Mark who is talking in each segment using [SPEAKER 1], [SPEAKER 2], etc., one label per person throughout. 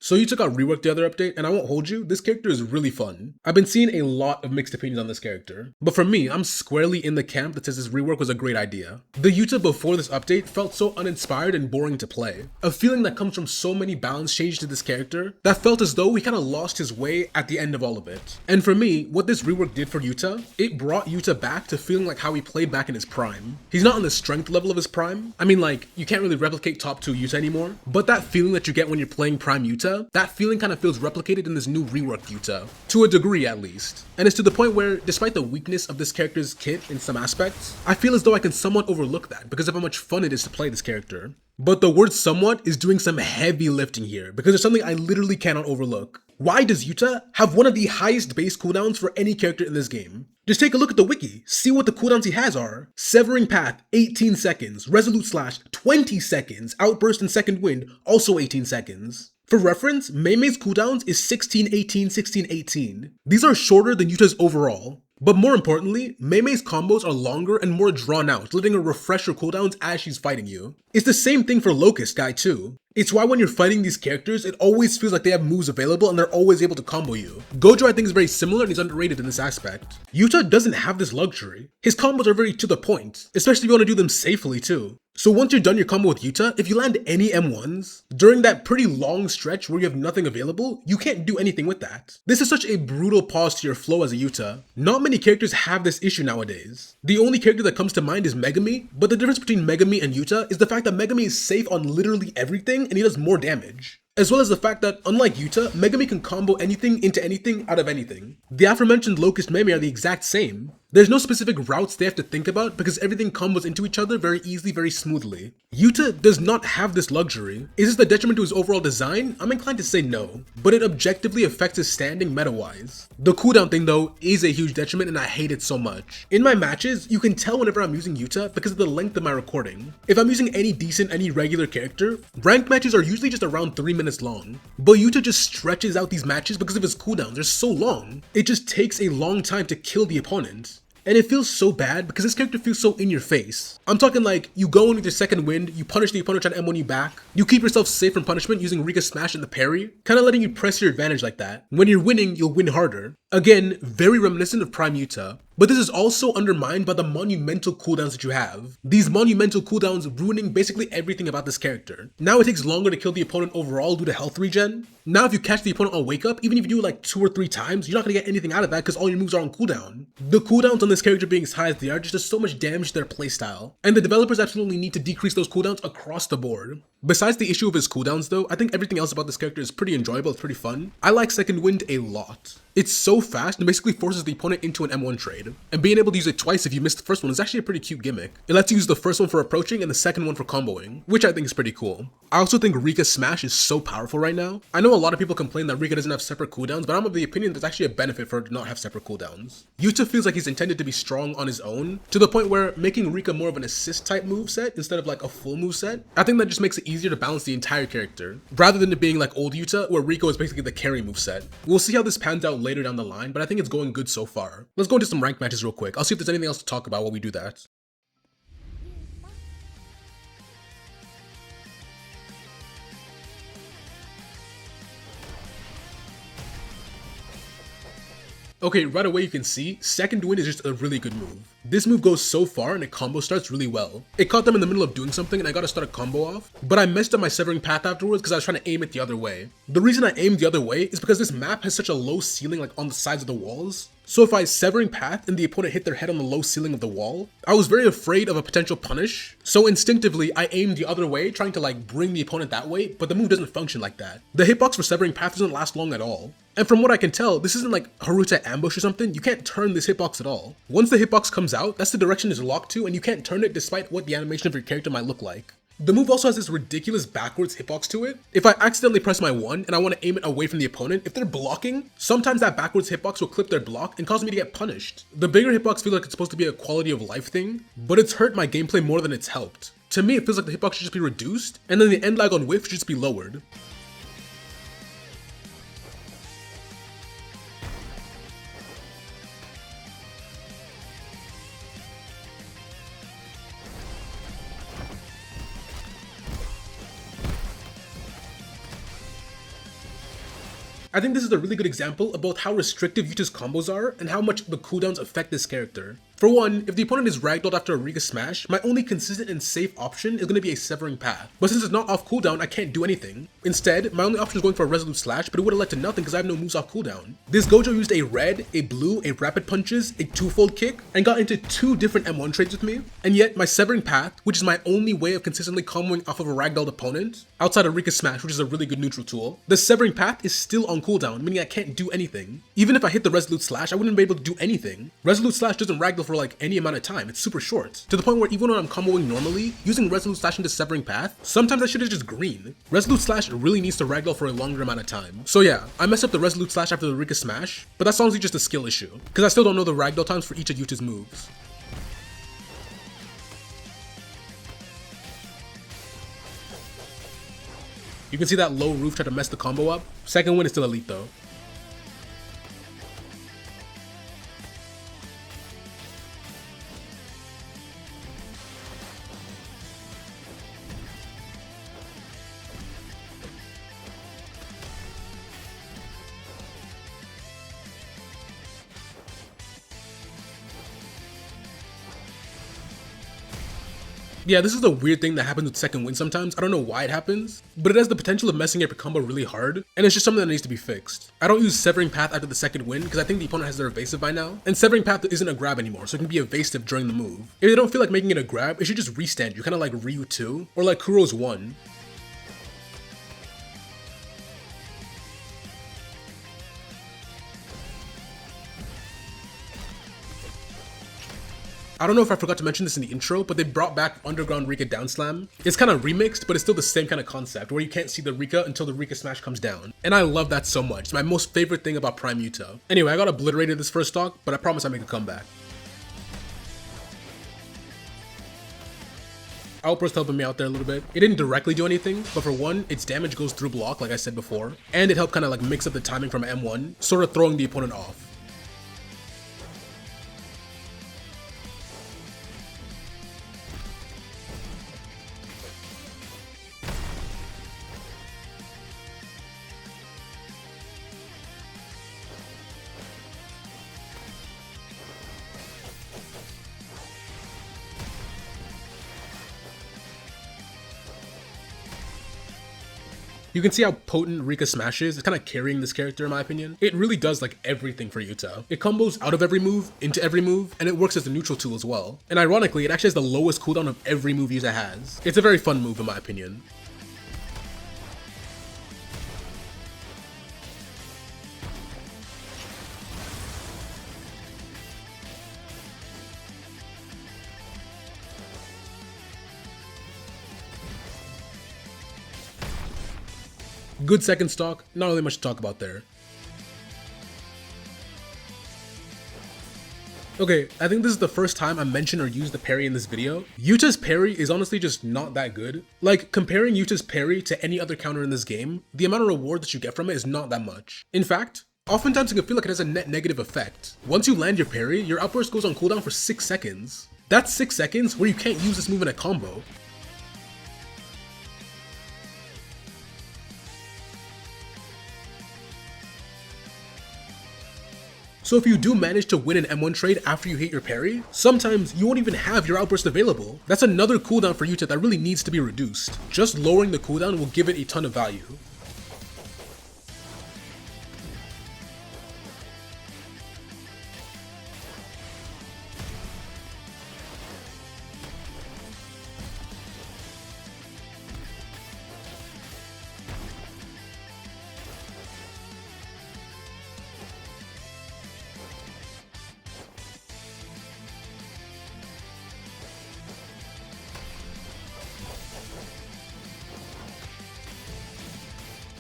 [SPEAKER 1] So Yuta got reworked the other update, and I won't hold you, this character is really fun. I've been seeing a lot of mixed opinions on this character, but for me, I'm squarely in the camp that says this rework was a great idea. The Yuta before this update felt so uninspired and boring to play. A feeling that comes from so many balance changes to this character that felt as though he kind of lost his way at the end of all of it. And for me, what this rework did for Yuta, it brought Yuta back to feeling like how he played back in his prime. He's not on the strength level of his prime. I mean, like, you can't really replicate top 2 Yuta anymore, but that feeling that you get when you're playing prime Yuta, that feeling kind of feels replicated in this new rework Yuta, to a degree at least. And it's to the point where, despite the weakness of this character's kit in some aspects, I feel as though I can somewhat overlook that because of how much fun it is to play this character. But the word somewhat is doing some heavy lifting here because there's something I literally cannot overlook. Why does Yuta have one of the highest base cooldowns for any character in this game? Just take a look at the wiki, see what the cooldowns he has are. Severing Path, 18 seconds. Resolute Slash, 20 seconds. Outburst and Second Wind, also 18 seconds. For reference, Mei's cooldowns is 16, 18, 16, 18. These are shorter than Yuta's overall. But more importantly, Mei's combos are longer and more drawn out, letting her refresh her cooldowns as she's fighting you. It's the same thing for Locust Guy too. It's why when you're fighting these characters, it always feels like they have moves available and they're always able to combo you. Gojo I think is very similar and he's underrated in this aspect. Yuta doesn't have this luxury. His combos are very to the point, especially if you want to do them safely too. So once you're done your combo with Yuta, if you land any M1s, during that pretty long stretch where you have nothing available, you can't do anything with that. This is such a brutal pause to your flow as a Yuta. Not many characters have this issue nowadays. The only character that comes to mind is Megami, but the difference between Megami and Yuta is the fact that Megami is safe on literally everything and he does more damage. As well as the fact that, unlike Yuta, Megami can combo anything into anything out of anything. The aforementioned Locust Mei are the exact same. There's no specific routes they have to think about because everything combos into each other very easily, very smoothly. Yuta does not have this luxury. Is this the detriment to his overall design? I'm inclined to say no, but it objectively affects his standing meta-wise. The cooldown thing though is a huge detriment and I hate it so much. In my matches, you can tell whenever I'm using Yuta because of the length of my recording. If I'm using any decent, any regular character, ranked matches are usually just around 3 minutes long. But Yuta just stretches out these matches because of his cooldowns. They're so long. It just takes a long time to kill the opponent. And it feels so bad because this character feels so in your face. I'm talking like, you go in with your second wind, you punish the opponent trying to M1 you back, you keep yourself safe from punishment using Rika Smash and the parry, kind of letting you press your advantage like that. When you're winning, you'll win harder. Again, very reminiscent of Prime Yuta. But this is also undermined by the monumental cooldowns that you have. These monumental cooldowns ruining basically everything about this character. Now it takes longer to kill the opponent overall due to health regen. Now if you catch the opponent on wake up, even if you do it like 2 or 3 times, you're not gonna get anything out of that because all your moves are on cooldown. The cooldowns on this character being as high as they are just does so much damage to their playstyle. And the developers absolutely need to decrease those cooldowns across the board. Besides the issue of his cooldowns though, I think everything else about this character is pretty enjoyable, it's pretty fun. I like Second Wind a lot. It's so fast and basically forces the opponent into an M1 trade. And being able to use it twice if you missed the first one is actually a pretty cute gimmick. It lets you use the first one for approaching and the second one for comboing, which I think is pretty cool. I also think Rika Smash is so powerful right now. I know a lot of people complain that Rika doesn't have separate cooldowns, but I'm of the opinion there's actually a benefit for it to not have separate cooldowns. Yuta feels like he's intended to be strong on his own, to the point where making Rika more of an assist type moveset instead of like a full moveset, I think that just makes it easier to balance the entire character, rather than it being like old Yuta, where Rika is basically the carry moveset. We'll see how this pans out later down the line, but I think it's going good so far. Let's go into some ranked matches real quick. I'll see if there's anything else to talk about while we do that. Okay, right away you can see, Second Wind is just a really good move. This move goes so far and it combo starts really well. It caught them in the middle of doing something and I got to start a combo off, but I messed up my Severing Path afterwards because I was trying to aim it the other way. The reason I aimed the other way is because this map has such a low ceiling like on the sides of the walls. So if I Severing Path and the opponent hit their head on the low ceiling of the wall, I was very afraid of a potential punish. So instinctively, I aimed the other way, trying to like bring the opponent that way, but the move doesn't function like that. The hitbox for Severing Path doesn't last long at all. And from what I can tell, this isn't like Haruta ambush or something. You can't turn this hitbox at all. Once the hitbox comes out, that's the direction it's locked to and you can't turn it despite what the animation of your character might look like. The move also has this ridiculous backwards hitbox to it. If I accidentally press my 1 and I want to aim it away from the opponent, if they're blocking, sometimes that backwards hitbox will clip their block and cause me to get punished. The bigger hitbox feels like it's supposed to be a quality of life thing, but it's hurt my gameplay more than it's helped. To me, it feels like the hitbox should just be reduced, and then the end lag on whiff should just be lowered. I think this is a really good example of both how restrictive Yuta's combos are and how much the cooldowns affect this character. For one, if the opponent is ragdolled after a Rika smash, my only consistent and safe option is going to be a Severing Path. But since it's not off cooldown, I can't do anything. Instead, my only option is going for a Resolute Slash, but it would have led to nothing because I have no moves off cooldown. This Gojo used a red, a blue, a rapid punches, a twofold kick, and got into 2 different M1 trades with me. And yet, my Severing Path, which is my only way of consistently comboing off of a ragdolled opponent, outside of Rika smash, which is a really good neutral tool, the Severing Path is still on cooldown, meaning I can't do anything. Even if I hit the Resolute Slash, I wouldn't be able to do anything. Resolute Slash doesn't ragdoll for like any amount of time, it's super short. To the point where even when I'm comboing normally, using Resolute Slash into Severing Path, sometimes I should have just green. Resolute Slash really needs to ragdoll for a longer amount of time. So yeah, I messed up the Resolute Slash after the Rika smash, but that's honestly just a skill issue, because I still don't know the ragdoll times for each of Yuta's moves. You can see that low roof try to mess the combo up. Second win is still elite though. Yeah, this is a weird thing that happens with second win sometimes. I don't know why it happens, but it has the potential of messing up your combo really hard, and it's just something that needs to be fixed. I don't use Severing Path after the second win because I think the opponent has their evasive by now, and Severing Path isn't a grab anymore, so it can be evasive during the move. If they don't feel like making it a grab, it should just restand you, kind of like Ryu 2, or like Kuro's 1. I don't know if I forgot to mention this in the intro, but they brought back Underground Rika Down Slam. It's kind of remixed, but it's still the same kind of concept, where you can't see the Rika until the Rika smash comes down. And I love that so much. It's my most favorite thing about Prime Yuta. Anyway, I got obliterated this first stock, but I promise I'll make a comeback. Outburst helping me out there a little bit. It didn't directly do anything, but for one, its damage goes through block, like I said before, and it helped kind of like mix up the timing from M1, sort of throwing the opponent off. You can see how potent Rika Smash is. It's kind of carrying this character in my opinion. It really does like everything for Yuta. It combos out of every move, into every move, and it works as a neutral tool as well. And ironically, it actually has the lowest cooldown of every move Yuta has. It's a very fun move in my opinion. Good second stock, not really much to talk about there. Okay, I think this is the first time I mention or use the parry in this video. Yuta's parry is honestly just not that good. Like, comparing Yuta's parry to any other counter in this game, the amount of reward that you get from it is not that much. In fact, oftentimes it can feel like it has a net negative effect. Once you land your parry, your outburst goes on cooldown for 6 seconds. That's 6 seconds where you can't use this move in a combo. So if you do manage to win an M1 trade after you hit your parry, sometimes you won't even have your outburst available. That's another cooldown for Yuta that really needs to be reduced. Just lowering the cooldown will give it a ton of value.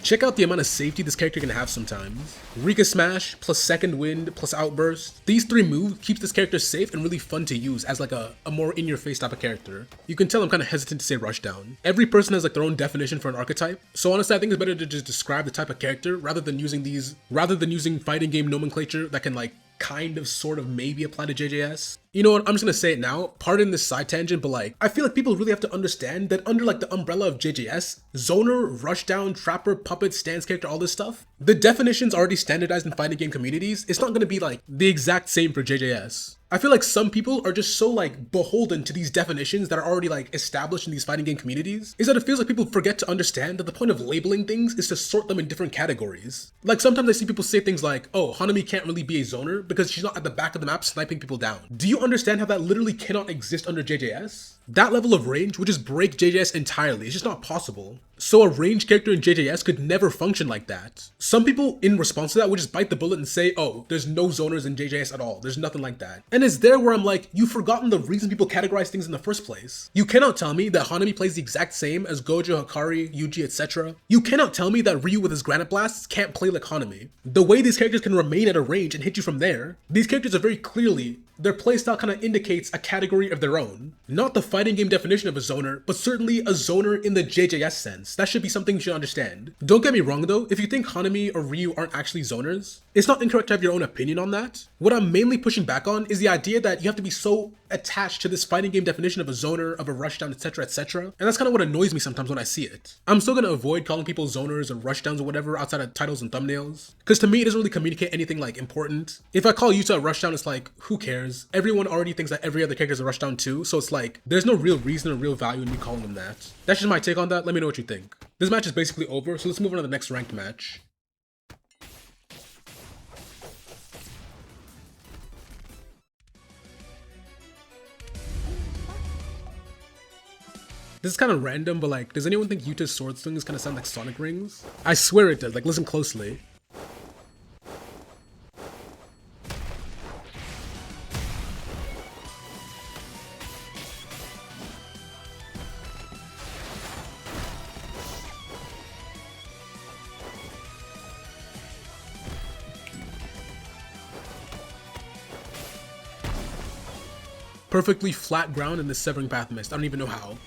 [SPEAKER 1] Check out the amount of safety this character can have sometimes. Rika Smash, plus Second Wind, plus Outburst. These 3 moves keeps this character safe and really fun to use as like a more in-your-face type of character. You can tell I'm kind of hesitant to say Rushdown. Every person has like their own definition for an archetype, so honestly I think it's better to just describe the type of character rather than using fighting game nomenclature that can like kind of sort of maybe apply to JJS. You know what, I'm just gonna say it now, pardon this side tangent, but like, I feel like people really have to understand that under like the umbrella of JJS, zoner, rushdown, trapper, puppet, stance character, all this stuff, the definition's already standardized in fighting game communities. It's not gonna be like the exact same for JJS. I feel like some people are just so like beholden to these definitions that are already like established in these fighting game communities, is that it feels like people forget to understand that the point of labeling things is to sort them in different categories. Like sometimes I see people say things like, oh, Hanami can't really be a zoner because she's not at the back of the map sniping people down. Do you understand how that literally cannot exist under JJS? That level of range would just break JJS entirely. It's just not possible. So a range character in JJS could never function like that. Some people in response to that would just bite the bullet and say, oh, there's no zoners in JJS at all. There's nothing like that. And it's there where I'm like, you've forgotten the reason people categorize things in the first place. You cannot tell me that Hanami plays the exact same as Gojo, Hikari, Yuji, etc. You cannot tell me that Ryu with his granite blasts can't play like Hanami. The way these characters can remain at a range and hit you from there, these characters are very clearly, their playstyle kind of indicates a category of their own. Not the fighting game definition of a zoner, but certainly a zoner in the JJS sense. That should be something you should understand. Don't get me wrong though, if you think Hanami or Ryu aren't actually zoners, it's not incorrect to have your own opinion on that. What I'm mainly pushing back on is the idea that you have to be so attached to this fighting game definition of a zoner, of a rushdown, etc, etc. And that's kind of what annoys me sometimes when I see it. I'm still gonna avoid calling people zoners or rushdowns or whatever outside of titles and thumbnails, because to me it doesn't really communicate anything like important. If I call Yuta a rushdown, it's like, who cares? Everyone already thinks that every other character is a rushdown too, so it's like, there's no real reason or real value in me calling them that. That's just my take on that. Let me know what you think. This match is basically over, so let's move on to the next ranked match. This is kind of random, but like, does anyone think Yuta's sword swings kind of sound like sonic rings? I swear it does, like listen closely. Perfectly flat ground in the severing path mist. I don't even know how.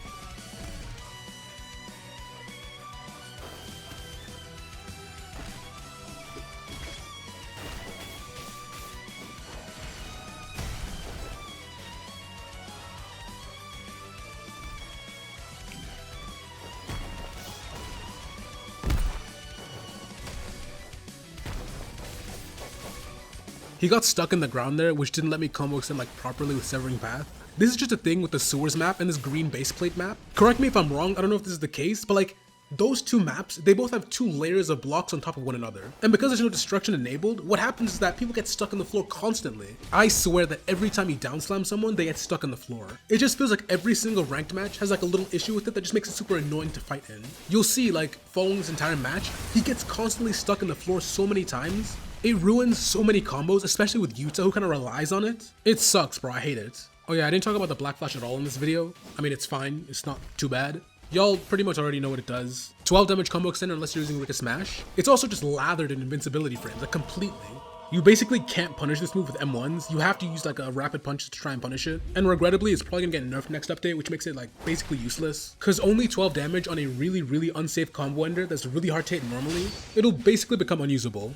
[SPEAKER 1] He got stuck in the ground there, which didn't let me combo extend like properly with Severing Path. This is just a thing with the sewers map and this green base plate map. Correct me if I'm wrong, I don't know if this is the case, but like, those two maps, they both have two layers of blocks on top of one another. And because there's no destruction enabled, what happens is that people get stuck in the floor constantly. I swear that every time you down slam someone, they get stuck in the floor. It just feels like every single ranked match has like a little issue with it that just makes it super annoying to fight in. You'll see, like, following this entire match, he gets constantly stuck in the floor so many times. It ruins so many combos, especially with Yuta, who kind of relies on it. It sucks, bro, I hate it. Oh yeah, I didn't talk about the Black Flash at all in this video. I mean, it's fine, it's not too bad. Y'all pretty much already know what it does. 12 damage combo extender unless you're using Wicked Smash. It's also just lathered in invincibility frames, like completely. You basically can't punish this move with M1s. You have to use like a rapid punch to try and punish it. And regrettably, it's probably gonna get nerfed next update, which makes it like basically useless. Cause only 12 damage on a really unsafe combo ender that's really hard to hit normally, it'll basically become unusable.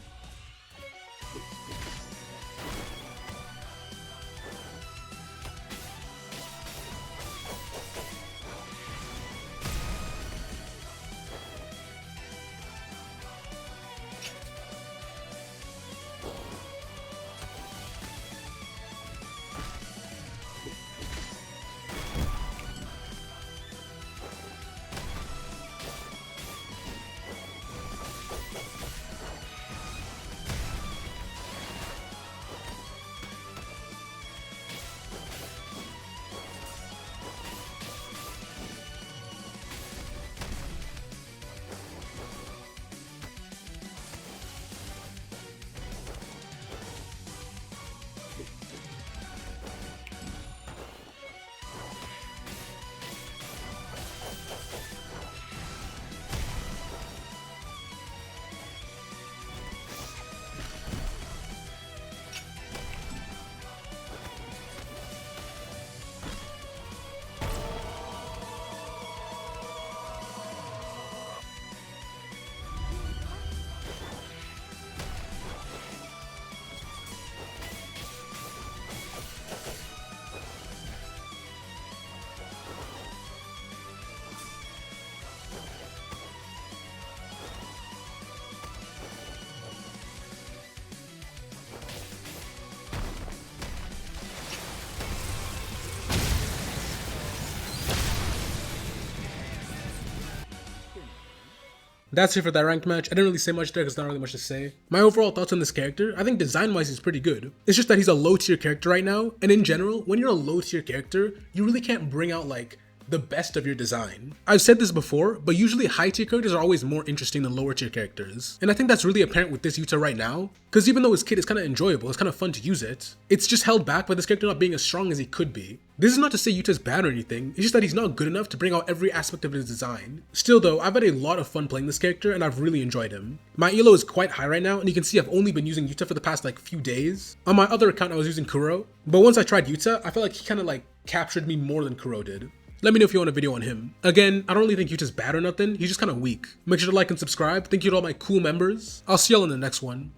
[SPEAKER 1] That's it for that ranked match. I didn't really say much there because there's not really much to say. My overall thoughts on this character, I think design-wise he's pretty good. It's just that he's a low-tier character right now, and in general, when you're a low-tier character, you really can't bring out like the best of your design. I've said this before, but usually high-tier characters are always more interesting than lower-tier characters. And I think that's really apparent with this Yuta right now, because even though his kit is kind of enjoyable, it's kind of fun to use it, it's just held back by this character not being as strong as he could be. This is not to say Yuta's bad or anything, it's just that he's not good enough to bring out every aspect of his design. Still though, I've had a lot of fun playing this character and I've really enjoyed him. My elo is quite high right now, and you can see I've only been using Yuta for the past like few days. On my other account I was using Kuro, but once I tried Yuta, I felt like he kind of like captured me more than Kuro did. Let me know if you want a video on him. Again, I don't really think Yuta's bad or nothing, he's just kind of weak. Make sure to like and subscribe. Thank you to all my cool members. I'll see y'all in the next one.